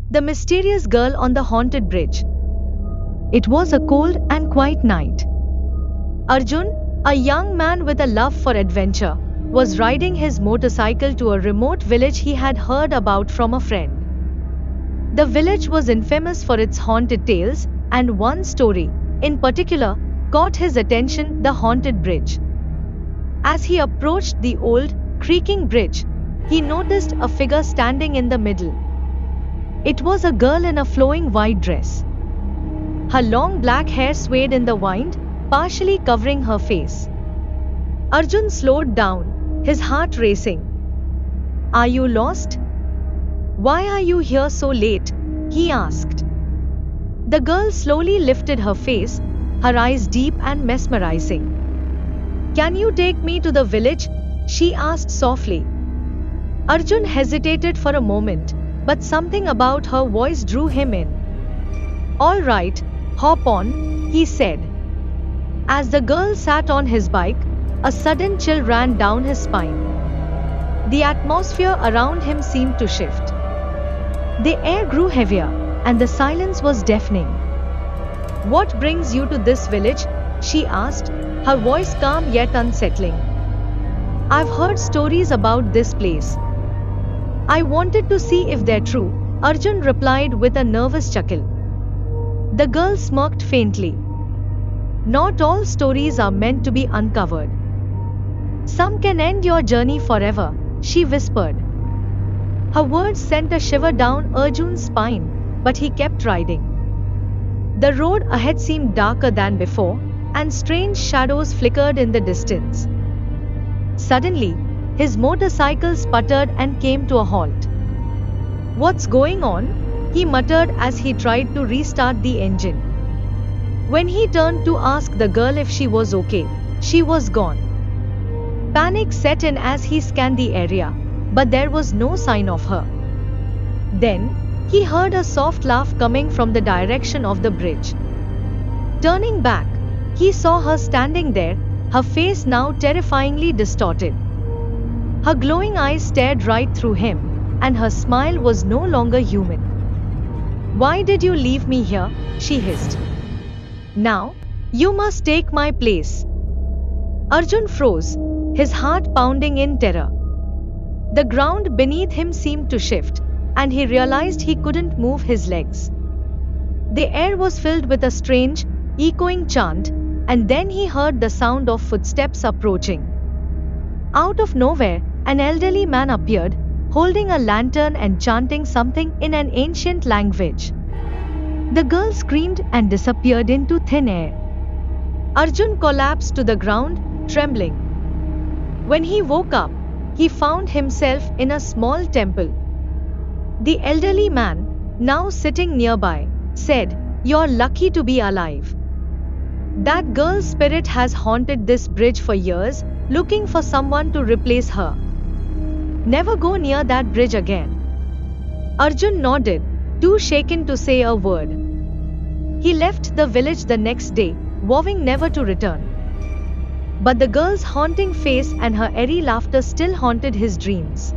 The Mysterious Girl on the Haunted Bridge. It was a cold and quiet night. Arjun, a young man with a love for adventure, was riding his motorcycle to a remote village he had heard about from a friend. The village was infamous for its haunted tales, and one story, in particular, caught his attention: the haunted bridge. As he approached the old, creaking bridge, he noticed a figure standing in the middle. It was a girl in a flowing white dress. Her long black hair swayed in the wind, partially covering her face. Arjun slowed down, his heart racing. "Are you lost? Why are you here so late?" he asked. The girl slowly lifted her face, her eyes deep and mesmerizing. "Can you take me to the village?" she asked softly. Arjun hesitated for a moment, but something about her voice drew him in. "All right, hop on," he said. As the girl sat on his bike, a sudden chill ran down his spine. The atmosphere around him seemed to shift. The air grew heavier, and the silence was deafening. "What brings you to this village?" she asked, her voice calm yet unsettling. "I've heard stories about this place. I wanted to see if they're true," Arjun replied with a nervous chuckle. The girl smirked faintly. "Not all stories are meant to be uncovered. Some can end your journey forever," she whispered. Her words sent a shiver down Arjun's spine, but he kept riding. The road ahead seemed darker than before, and strange shadows flickered in the distance. Suddenly, his motorcycle sputtered and came to a halt. "What's going on?" he muttered as he tried to restart the engine. When he turned to ask the girl if she was okay, she was gone. Panic set in as he scanned the area, but there was no sign of her. Then, he heard a soft laugh coming from the direction of the bridge. Turning back, he saw her standing there, her face now terrifyingly distorted. Her glowing eyes stared right through him, and her smile was no longer human. "Why did you leave me here?" she hissed. "Now, you must take my place." Arjun froze, his heart pounding in terror. The ground beneath him seemed to shift, and he realized he couldn't move his legs. The air was filled with a strange, echoing chant, and then he heard the sound of footsteps approaching. Out of nowhere, an elderly man appeared, holding a lantern and chanting something in an ancient language. The girl screamed and disappeared into thin air. Arjun collapsed to the ground, trembling. When he woke up, he found himself in a small temple. The elderly man, now sitting nearby, said, "You're lucky to be alive. That girl's spirit has haunted this bridge for years, looking for someone to replace her. Never go near that bridge again." Arjun nodded, too shaken to say a word. He left the village the next day, vowing never to return. But the girl's haunting face and her airy laughter still haunted his dreams.